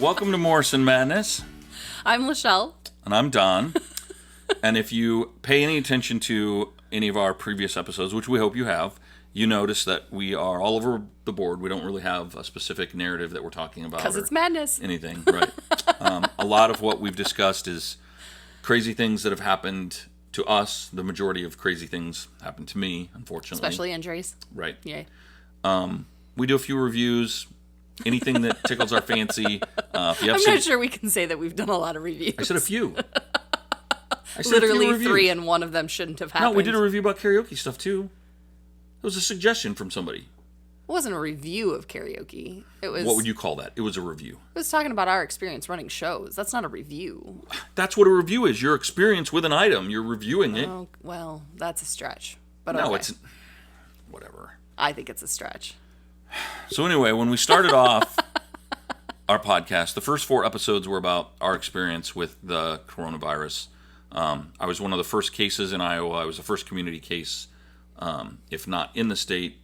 Welcome to Morrison Madness. I'm Lachelle. And I'm Don. And if you pay any attention to any of our previous episodes, which we hope you have, you notice that we are all over the board. We don't really have a specific narrative that we're talking about. Because it's madness. Anything, right. A lot of what we've discussed is crazy things that have happened to us. The majority of crazy things happened to me, unfortunately. Especially injuries. Right. Yay. We do a few reviews. Anything that tickles our fancy. If you have I'm not sure we can say that we've done a lot of reviews. I said a few. Literally 3, and one of them shouldn't have happened. No, we did a review about karaoke stuff, too. It was a suggestion from somebody. It wasn't a review of karaoke. It was. What would you call that? It was a review. It was talking about our experience running shows. That's not a review. That's what a review is. Your experience with an item. You're reviewing it. Oh, well, that's a stretch. But no, okay. It's... Whatever. I think it's a stretch. So anyway, when we started off our podcast, the first 4 episodes were about our experience with the coronavirus. I was one of the first cases in Iowa. I was the first community case, if not in the state,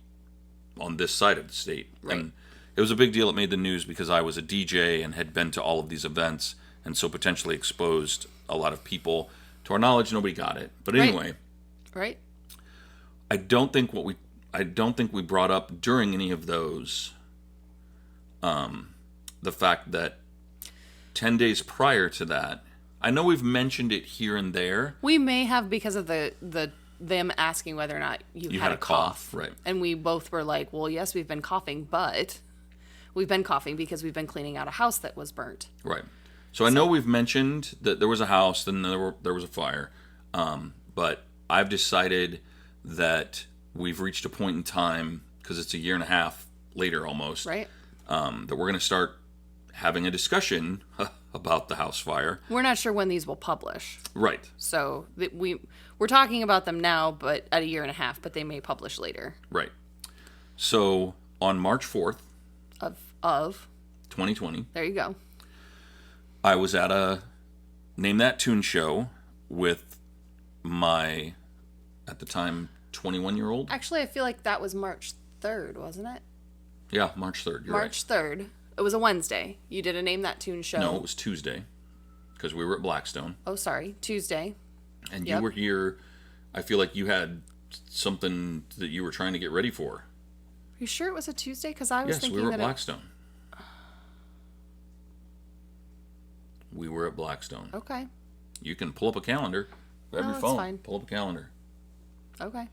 on this side of the state. Right. And it was a big deal. It made the news because I was a DJ and had been to all of these events, and so potentially exposed a lot of people. To our knowledge, nobody got it. But anyway, right. I don't think we brought up during any of those the fact that 10 days prior to that, I know we've mentioned it here and there. We may have, because of them asking whether or not you had a cough. Right. And we both were like, well, yes, we've been coughing, but we've been coughing because we've been cleaning out a house that was burnt. Right. So I know we've mentioned that there was a house, then there was a fire. But I've decided that we've reached a point in time, because it's a year and a half later almost, right? That we're going to start having a discussion about the house fire. We're not sure when these will publish. Right. So we're talking about them now, but at a year and a half, but they may publish later. Right. So on March 4th of 2020. There you go. I was at a Name That Tune show with my, at the time, 21-year-old. Actually, I feel like that was March 3rd, wasn't it? Yeah, March 3rd. You're March 3rd. It was a Wednesday. You did a Name That Tune show. No, it was Tuesday, because we were at Blackstone. Oh, sorry. Tuesday. And you were here. I feel like you had something that you were trying to get ready for. Are you sure it was a Tuesday? Because I was thinking we were that at Blackstone. We were at Blackstone. Okay. You can pull up a calendar. Grab your phone. Fine. Pull up a calendar. Okay.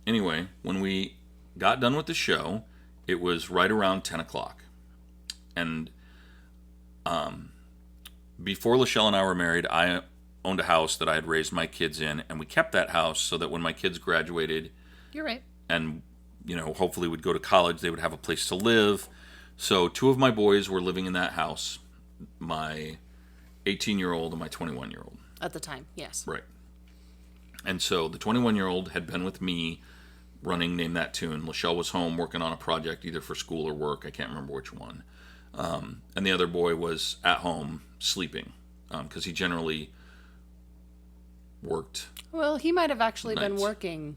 Anyway, when we got done with the show, it was right around 10 o'clock. And before Lachelle and I were married, I owned a house that I had raised my kids in, and we kept that house so that when my kids graduated... You're right. And, hopefully would go to college, they would have a place to live. So 2 of my boys were living in that house, my 18-year-old and my 21-year-old. At the time, yes. Right. And so the 21-year-old had been with me running Name That Tune. Lachelle was home working on a project either for school or work. I can't remember which one. And the other boy was at home sleeping because he generally worked. Well, he might have actually nights. been working.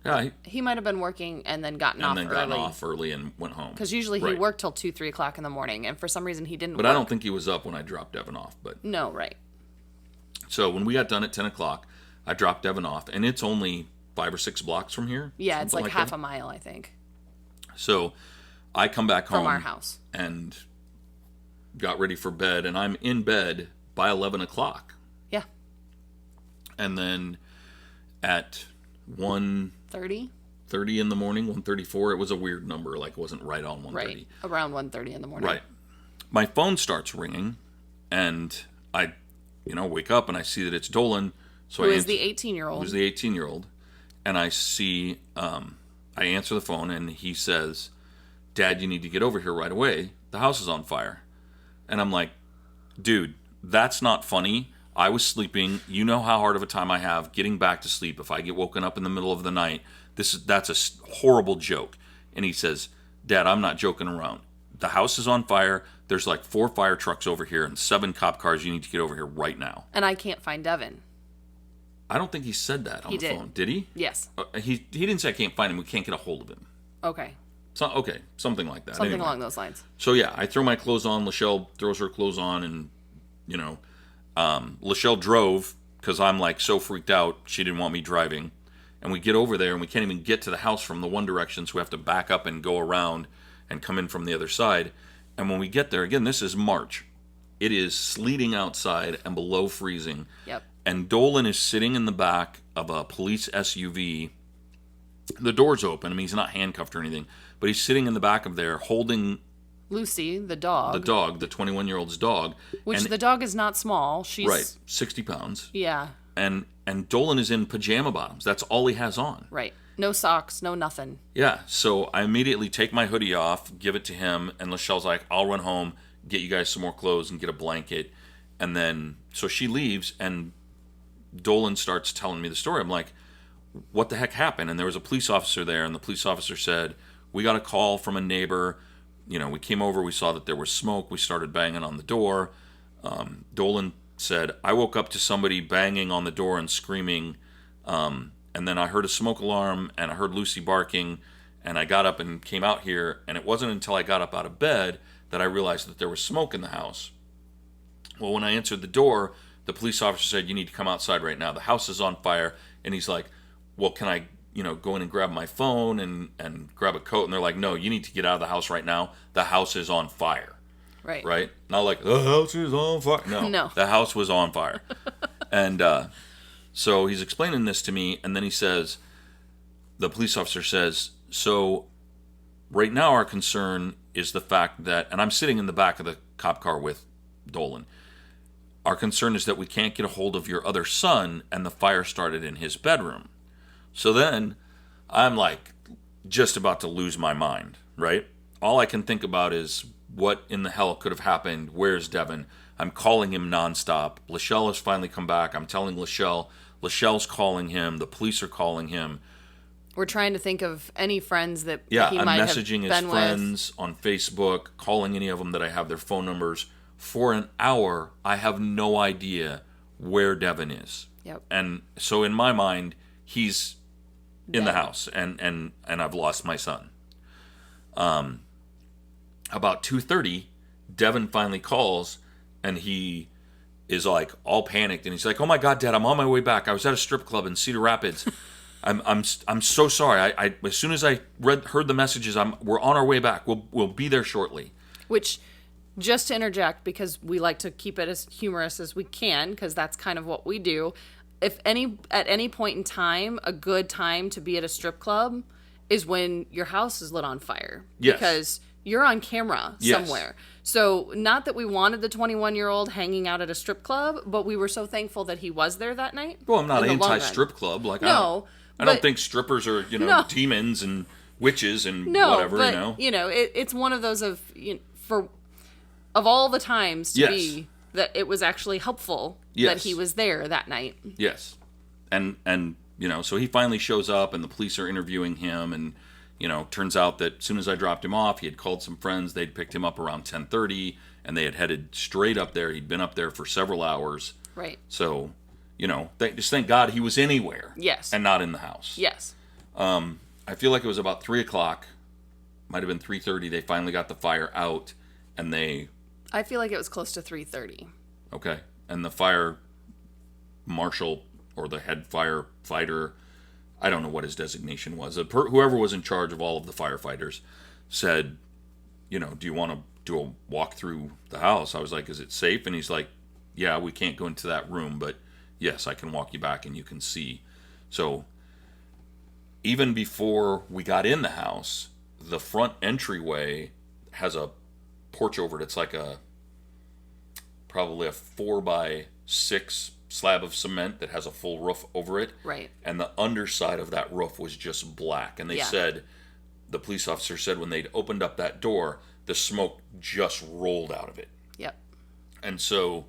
Yeah. He might have been working and then gotten off early and went home. Because usually he worked till 2, 3 o'clock in the morning. And for some reason he didn't But work. I don't think he was up when I dropped Devin off. But no, right. So when we got done at 10 o'clock, I dropped Devin off. And it's only 5 or 6 blocks from here. Yeah, it's like half that. a mile, I think. So I come back home. From our house. And got ready for bed. And I'm in bed by 11 o'clock. Yeah. And then at 1:30 in the morning, 1:34, it was a weird number. Like, it wasn't right on 1:30. Right. Around 1:30 in the morning. Right. My phone starts ringing. And I, wake up and I see that it's Dolan. So Who is the 18-year-old. Who's the 18-year-old. And I see, I answer the phone and he says, Dad, you need to get over here right away. The house is on fire. And I'm like, dude, that's not funny. I was sleeping. You know how hard of a time I have getting back to sleep if I get woken up in the middle of the night. That's a horrible joke. And he says, Dad, I'm not joking around. The house is on fire. There's like 4 fire trucks over here and 7 cop cars. You need to get over here right now. And I can't find Devin. I don't think he said that on the phone. Did he? Yes. He didn't say I can't find him. We can't get a hold of him. Okay. So, okay, something like that. Something Anyway. along those lines. So yeah, I throw my clothes on. Lachelle throws her clothes on, and you know, Lachelle drove because I'm like so freaked out. She didn't want me driving, and we get over there and we can't even get to the house from the one direction, so we have to back up and go around and come in from the other side. And when we get there, again, this is March. It is sleeting outside and below freezing. Yep. And Dolan is sitting in the back of a police SUV. The door's open. I mean, he's not handcuffed or anything, but he's sitting in the back of there holding Lucy, the dog. the dog, the 21-year-old's dog. Which and, the dog is not small. She's... Right, 60 pounds. Yeah. And Dolan is in pajama bottoms. That's all he has on. Right. No socks, no nothing. Yeah, so I immediately take my hoodie off, give it to him, and Lachelle's like, I'll run home, get you guys some more clothes and get a blanket. And then, so she leaves, and Dolan starts telling me the story. I'm like, what the heck happened? And there was a police officer there, and the police officer said, we got a call from a neighbor. You know, we came over, we saw that there was smoke, we started banging on the door. Dolan said, I woke up to somebody banging on the door and screaming, and then I heard a smoke alarm, and I heard Lucy barking, and I got up and came out here, and it wasn't until I got up out of bed that I realized that there was smoke in the house. Well, when I answered the door, the police officer said, you need to come outside right now. The house is on fire. And he's like, well, can I, go in and grab my phone and grab a coat? And they're like, no, you need to get out of the house right now. The house is on fire. Right. Right? Not like, the house is on fire. No. No. The house was on fire. And so he's explaining this to me, and then he says, the police officer says, so right now our concern is the fact that, and I'm sitting in the back of the cop car with Dolan, our concern is that we can't get a hold of your other son, and the fire started in his bedroom. So then I'm like just about to lose my mind, right? All I can think about is what in the hell could have happened? Where's Devin? I'm calling him nonstop. Lachelle has finally come back. I'm telling Lachelle. Lachelle's calling him. The police are calling him. We're trying to think of any friends that he I'm might have messaging his been friends on Facebook, calling any of them that I have their phone numbers. For an hour, I have no idea where Devin is. Yep. And so in my mind, he's in the Dead. house, and I've lost my son. About 2:30, Devin finally calls, and he is like all panicked, and he's like, "Oh my God, Dad, I'm on my way back. I was at a strip club in Cedar Rapids. I'm so sorry. I as soon as I heard the messages, we're on our way back. We'll be there shortly." Which, just to interject, because we like to keep it as humorous as we can, because that's kind of what we do. If at any point in time, a good time to be at a strip club is when your house is lit on fire. Yes. Because you're on camera somewhere. So not that we wanted the 21-year-old hanging out at a strip club, but we were so thankful that he was there that night. Well, I'm not in the long run. anti-strip club. Like, No, I don't but- think strippers are, No. demons and witches and No, whatever, but, it's one of those of, of all the times to Yes. be that it was actually helpful Yes. that he was there that night. Yes. And so he finally shows up, and the police are interviewing him, and, turns out that as soon as I dropped him off, he had called some friends. They'd picked him up around 10:30, and they had headed straight up there. He'd been up there for several hours. Right. So, just thank God he was anywhere. Yes. And not in the house. Yes. I feel like it was about 3 o'clock, might have been 3:30. They finally got the fire out, and I feel like it was close to 3:30. okay. And the fire marshal or the head firefighter, I don't know what his designation was. Whoever was in charge of all of the firefighters said, do you want to do a walk through the house? I was like, is it safe? And he's like, yeah, we can't go into that room, but yes, I can walk you back and you can see. So even before we got in the house, the front entryway has a porch over it. It's like probably a 4x6 slab of cement that has a full roof over it. Right. And the underside of that roof was just black. And they said, the police officer said when they'd opened up that door, the smoke just rolled out of it. Yep. And so...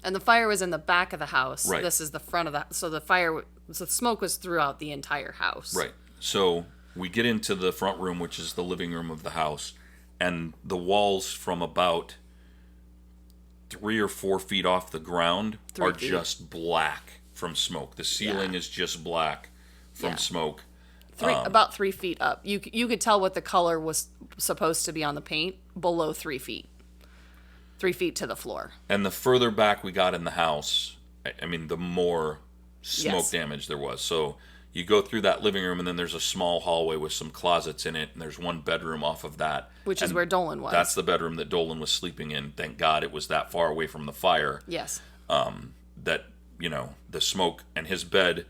And the fire was in the back of the house. Right. This is the front of the... So the smoke was throughout the entire house. Right. So we get into the front room, which is the living room of the house, and the walls from about 3 or 4 feet off the ground 3 are feet. just black from smoke. The ceiling is just black from smoke. About 3 feet up. You could tell what the color was supposed to be on the paint below 3 feet. 3 feet to the floor. And the further back we got in the house, I mean, the more smoke Yes. damage there was. So you go through that living room, and then there's a small hallway with some closets in it, and there's one bedroom off of that. Which is and where Dolan was. That's the bedroom that Dolan was sleeping in. Thank God it was that far away from the fire. Yes. That, the smoke, and his bed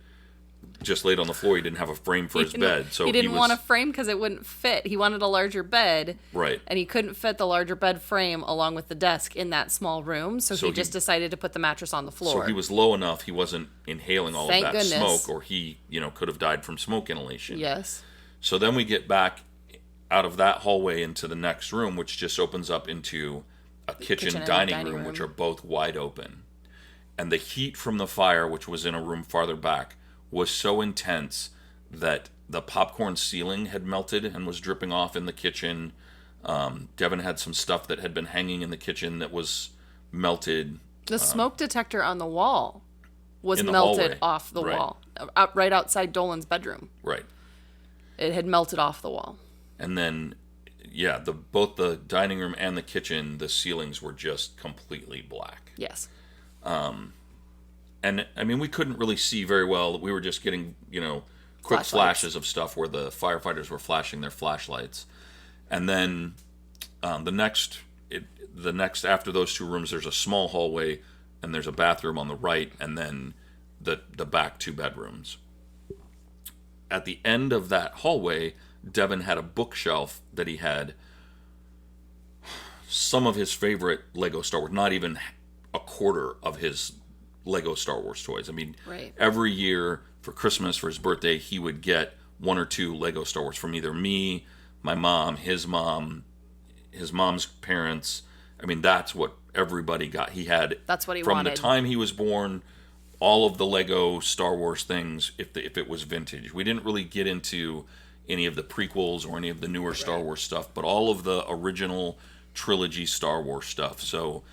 just laid on the floor. He didn't have a frame for his bed. So he didn't want a frame because it wouldn't fit. He wanted a larger bed. Right. And he couldn't fit the larger bed frame along with the desk in that small room. So he just decided to put the mattress on the floor. So he was low enough he wasn't inhaling all Thank of that goodness. smoke, or he, could have died from smoke inhalation. Yes. So then we get back out of that hallway into the next room, which just opens up into a kitchen and dining room, which are both wide open. And the heat from the fire, which was in a room farther back, was so intense that the popcorn ceiling had melted and was dripping off in the kitchen. Devin had some stuff that had been hanging in the kitchen that was melted. The smoke detector on the wall was in the melted hallway. off the Right. wall. Right outside Dolan's bedroom. Right. It had melted off the wall. And then, both the dining room and the kitchen, the ceilings were just completely black. Yes. And, I mean, we couldn't really see very well. We were just getting, quick flashes of stuff where the firefighters were flashing their flashlights. And then the next, after those two rooms, there's a small hallway, and there's a bathroom on the right, and then the back 2 bedrooms. At the end of that hallway, Devin had a bookshelf that he had some of his favorite Lego Star Wars, not even a quarter of his Lego Star Wars toys. I mean, Right. Every year for Christmas, for his birthday, he would get 1 or 2 Lego Star Wars from either me, my mom, his mom's parents. I mean, that's what everybody got. He had, That's what he from wanted. the time he was born, all of the Lego Star Wars things, if it was vintage. We didn't really get into any of the prequels or any of the newer Star Wars stuff, but all of the original trilogy Star Wars stuff. So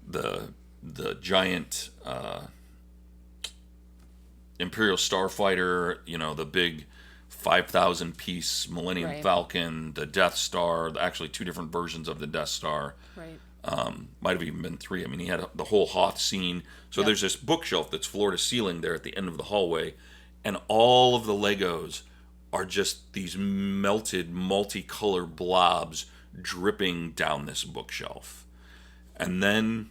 the giant Imperial Starfighter, the big 5,000 piece Millennium Right. Falcon, the Death Star, actually 2 different versions of the Death Star. Right. Might have even been 3. I mean, he had the whole Hoth scene. So Yep. there's this bookshelf that's floor to ceiling there at the end of the hallway, and all of the Legos are just these melted, multicolored blobs dripping down this bookshelf. And then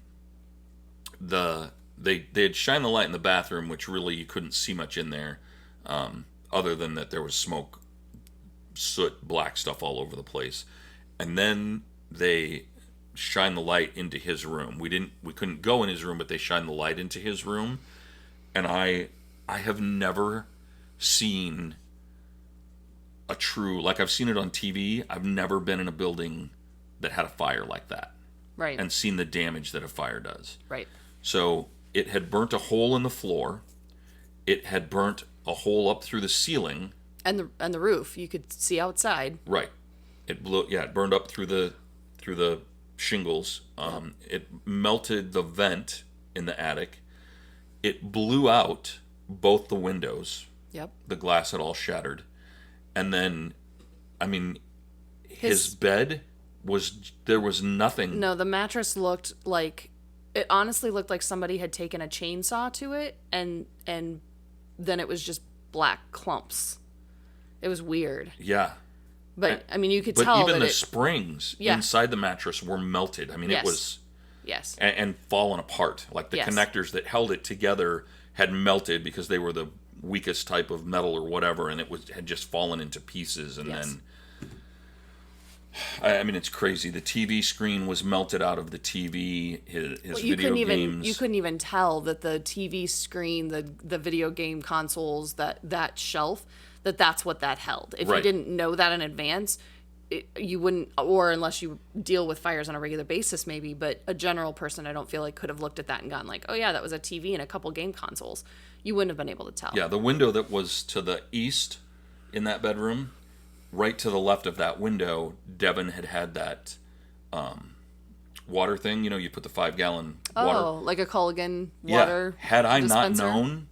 they had shined the light in the bathroom, which really you couldn't see much in there, other than that there was smoke, soot, black stuff all over the place. And then they shined the light into his room. We couldn't go in his room, but they shined the light into his room. And I have never seen a true, like I've seen it on TV. I've never been in a building that had a fire like that Right. and seen the damage that a fire does. Right. So it had burnt a hole in the floor. It had burnt a hole up through the ceiling. And the roof, you could see outside. Right. It blew. Yeah, it burned up through the shingles. It melted the vent in the attic. It blew out both the windows. Yep. The glass had all shattered. And then, I mean, his bed there was nothing. No, the mattress looked like, it honestly looked like somebody had taken a chainsaw to it and then it was just black clumps. It was weird. Yeah. But I mean, you could But tell even that the springs inside the mattress were melted. I mean, Yes. it was yes. and fallen apart. Like the Yes. connectors that held it together had melted because they were the weakest type of metal or whatever, and had just fallen into pieces. And Yes. then, I mean, it's crazy. The TV screen was melted out of the TV. His video games. You couldn't even tell that the TV screen, the video game consoles, that shelf, that's what that held. If you Right. didn't know that in advance, you wouldn't, or unless you deal with fires on a regular basis, maybe. But a general person, I don't feel like could have looked at that and gone like, oh yeah, that was a TV and a couple game consoles. You wouldn't have been able to tell. Yeah, the window that was to the east in that bedroom, right to the left of that window, Devin had that water thing. You put the 5-gallon water. Oh, like a Culligan water Yeah. Had I dispenser? not known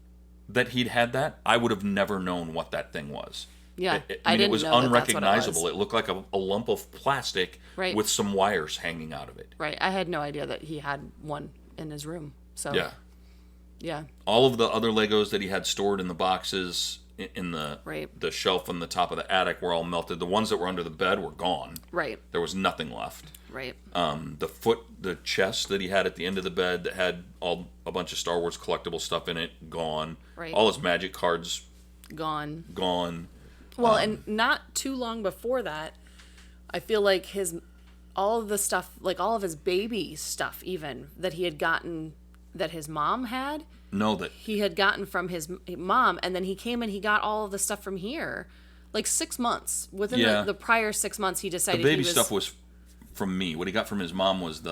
that he'd had that, I would have never known what that thing was. Yeah, I mean, it didn't was know that that's what unrecognizable. it was. It looked like a lump of plastic Right. with some wires hanging out of it. Right. I had no idea that he had one in his room. So Yeah. yeah. All of the other Legos that he had stored in the boxes in the Right. the shelf on the top of the attic were all melted. The ones that were under the bed were gone. Right. There was nothing left. Right. The chest that he had at the end of the bed that had a bunch of Star Wars collectible stuff in it, gone. Right. All his magic cards, Gone. gone. Well, and not too long before that, I feel like all of the stuff, like all of his baby stuff even, that he had gotten, that his mom had, No, that he had gotten from his mom, and then he came and he got all of the stuff from here. Like 6 months. Within Yeah. the prior 6 months, he the decided baby he was... stuff was from me. What he got from his mom was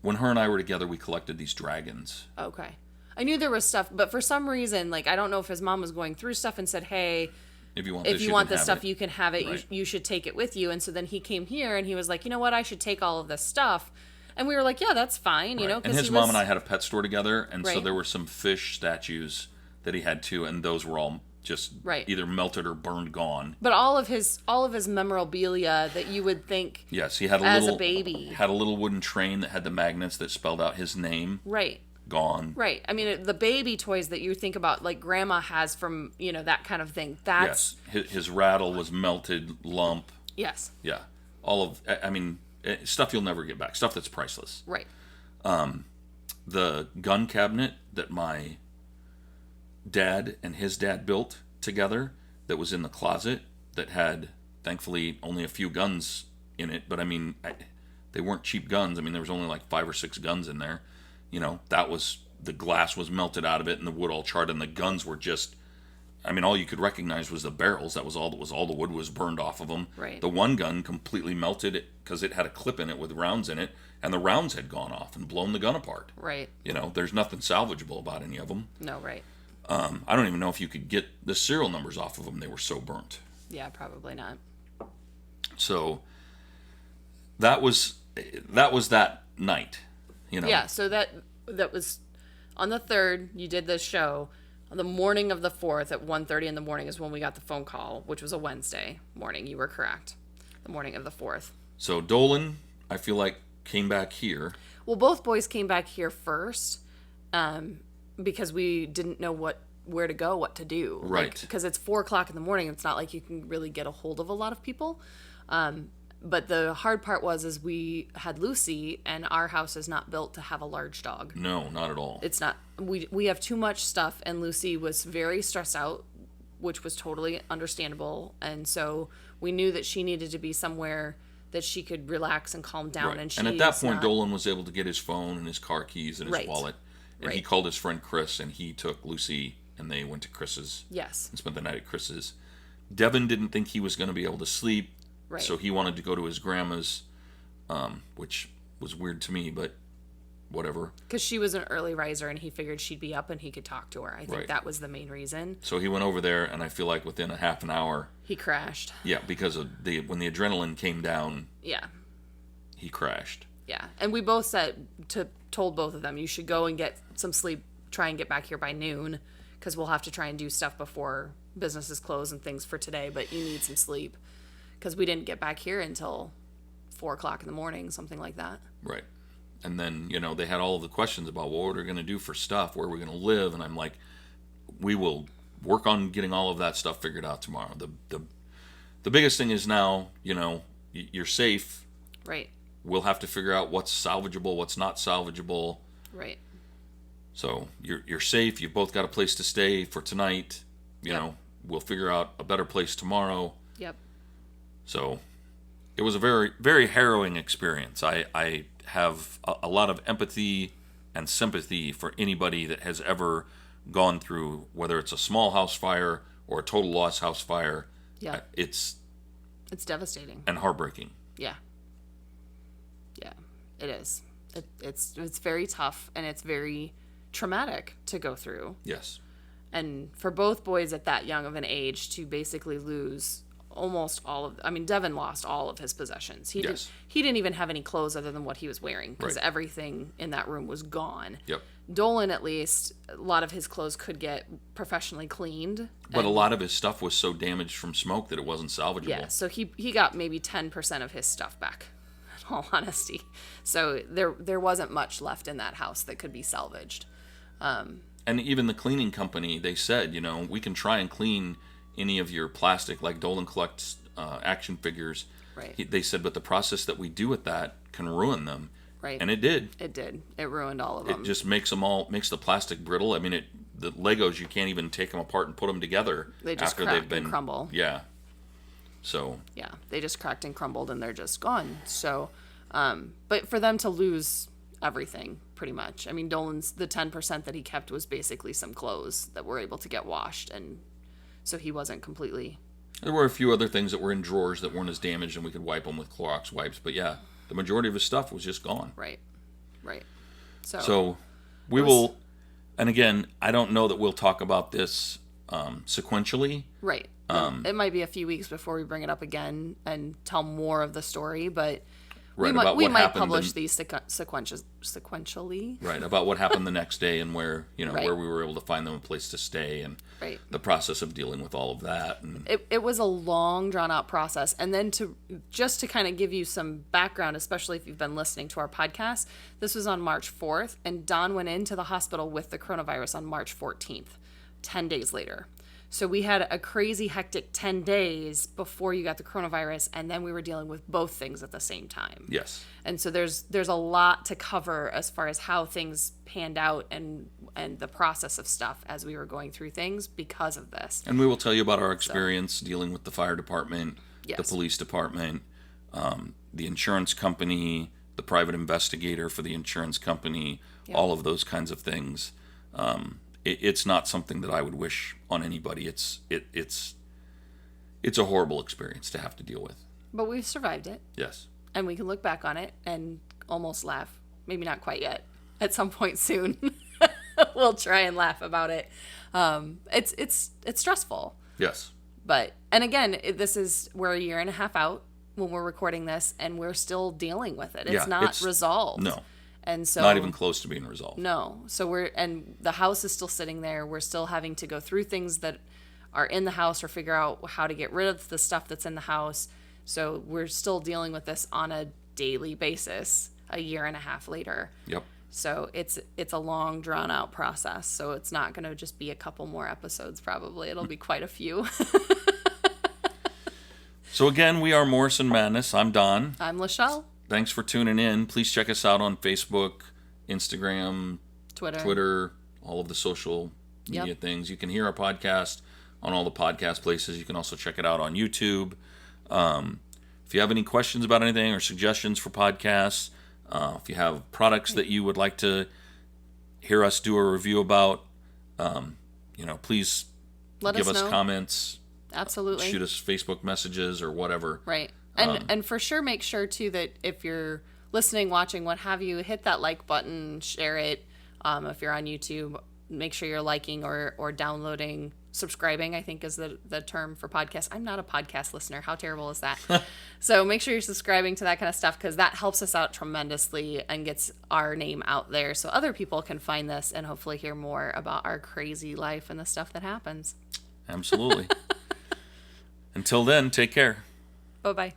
when her and I were together, we collected these dragons. Okay. I knew there was stuff, but for some reason, like, I don't know if his mom was going through stuff and said, hey, If you want if this, you want can this have stuff, it. you can have it. Right. You should take it with you. And so then he came here and he was like, you know what? I should take all of this stuff. And we were like, yeah, that's fine, you Right. know. And his mom and I had a pet store together, and so Right. there were some fish statues that he had too, and those were all just Right. either melted or burned gone. But all of his memorabilia that you would think, Yes, he had As a baby. had a little wooden train that had the magnets that spelled out his name. right, Gone. right. I mean, the baby toys that you think about, like grandma has from, you know, that kind of thing. That's Yes, his rattle was melted lump. yes, Yeah, all of. I mean, stuff you'll never get back. Stuff that's priceless. right, The gun cabinet that my dad and his dad built together, that was in the closet, that had thankfully only a few guns in it, but I mean, they weren't cheap guns. I mean, there was only like 5 or 6 guns in there. You know, the glass was melted out of it and the wood all charred, and the guns were just, I mean, all you could recognize was the barrels. That was all the wood was burned off of them. Right. The one gun completely melted because it had a clip in it with rounds in it, and the rounds had gone off and blown the gun apart. right. You know, there's nothing salvageable about any of them. No, right. I don't even know if you could get the serial numbers off of them. They were so burnt. Yeah, probably not. So that was that night. You know. Yeah, so that was on the 3rd, you did this show. On the morning of the 4th at 1:30 in the morning is when we got the phone call, which was a Wednesday morning. You were correct. The morning of the 4th. So Dolan, I feel like, came back here. Well, both boys came back here first because we didn't know where to go, what to do. Right. Because it's 4 o'clock in the morning. It's not like you can really get a hold of a lot of people. But the hard part is we had Lucy, and our house is not built to have a large dog. No, not at all. It's not. We have too much stuff, and Lucy was very stressed out, which was totally understandable. And so we knew that she needed to be somewhere that she could relax and calm down. Right. And at that point, Dolan was able to get his phone and his car keys and his Right. wallet. And he Right. called his friend Chris, and he took Lucy, and they went to Chris's. Yes. And spent the night at Chris's. Devin didn't think he was going to be able to sleep. Right. So he wanted to go to his grandma's, which was weird to me, but whatever. Because she was an early riser, and he figured she'd be up and he could talk to her. I think Right. that was the main reason. So he went over there, and I feel like within a half an hour, He crashed. yeah, because of when the adrenaline came down, Yeah. he crashed. Yeah. And we both told both of them, you should go and get some sleep, try and get back here by noon, because we'll have to try and do stuff before businesses close and things for today, but you need some sleep. Because we didn't get back here until 4 o'clock in the morning, something like that. Right. And then, you know, they had all of the questions about what we're going to do for stuff, where we're going to live, and I'm like, we will work on getting all of that stuff figured out tomorrow. The biggest thing is now, you know, you're safe. Right. We'll have to figure out what's salvageable, what's not salvageable. Right. So you're safe. You've both got a place to stay for tonight. You Yep. know, we'll figure out a better place tomorrow. Yep. So it was a very, very harrowing experience. I have a lot of empathy and sympathy for anybody that has ever gone through, whether it's a small house fire or a total loss house fire. Yeah. It's devastating. and heartbreaking. Yeah. Yeah, it is. It's very tough, and it's very traumatic to go through. Yes. And for both boys at that young of an age to basically lose almost all of, I mean, Devin lost all of his possessions. Yes. He didn't even have any clothes other than what he was wearing because Right. everything in that room was gone. Yep. Dolan, at least, a lot of his clothes could get professionally cleaned. But a lot of his stuff was so damaged from smoke that it wasn't salvageable. Yeah, so he got maybe 10% of his stuff back, in all honesty. So there wasn't much left in that house that could be salvaged. And even the cleaning company, they said, we can try and clean any of your plastic, like Dolan collects action figures. Right. They said, but the process that we do with that can ruin them. Right. And it did. It did. It ruined all of them. It just makes the plastic brittle. I mean, the Legos, you can't even take them apart and put them together. They just after crack they've been and crumble. Yeah. So. Yeah, they just cracked and crumbled and they're just gone. So, but for them to lose everything, pretty much. I mean, Dolan's, the 10% that he kept was basically some clothes that were able to get washed. And so he wasn't completely... There were a few other things that were in drawers that weren't as damaged and we could wipe them with Clorox wipes. But yeah, the majority of his stuff was just gone. Right. So we will, and again, I don't know that we'll talk about this sequentially. Right. It might be a few weeks before we bring it up again and tell more of the story, but we might publish these sequentially. Right, about what happened the next day and where, Right. where we were able to find them a place to stay and Right. the process of dealing with all of that. And It was a long, drawn-out process. And then to kind of give you some background, especially if you've been listening to our podcast, this was on March 4th, and Don went into the hospital with the coronavirus on March 14th, 10 days later. So we had a crazy, hectic 10 days before you got the coronavirus, and then we were dealing with both things at the same time. yes. And so there's a lot to cover as far as how things panned out and the process of stuff as we were going through things because of this. And we will tell you about our experience dealing with the fire department, the Yes. police department, the insurance company, the private investigator for the insurance company, Yep. all of those kinds of things. It's not something that I would wish on anybody. It's a horrible experience to have to deal with. But we've survived it, Yes. and we can look back on it and almost laugh. Maybe not quite yet. At some point soon, we'll try and laugh about it. It's stressful. Yes. But, and again, we're a year and a half out when we're recording this, and we're still dealing with it. It's not resolved. No. And so, Not even close to being resolved. no. So and the house is still sitting there. We're still having to go through things that are in the house or figure out how to get rid of the stuff that's in the house. So we're still dealing with this on a daily basis a year and a half later. Yep. So it's a long, drawn out process. So it's not going to just be a couple more episodes, probably. It'll be quite a few. So again, we are Morrison Madness. I'm Don. I'm Lachelle. Thanks for tuning in. Please check us out on Facebook, Instagram, Twitter, all of the social media things. You can hear our podcast on all the podcast places. You can also check it out on YouTube. If you have any questions about anything or suggestions for podcasts, if you have products that you would like to hear us do a review about, please give us comments. Absolutely. Shoot us Facebook messages or whatever. Right. And for sure, make sure, too, that if you're listening, watching, what have you, hit that like button, share it. If you're on YouTube, make sure you're liking or downloading. Subscribing, I think, is the term for podcasts. I'm not a podcast listener. How terrible is that? So make sure you're subscribing to that kind of stuff because that helps us out tremendously and gets our name out there so other people can find this and hopefully hear more about our crazy life and the stuff that happens. Absolutely. Until then, take care. Bye-bye.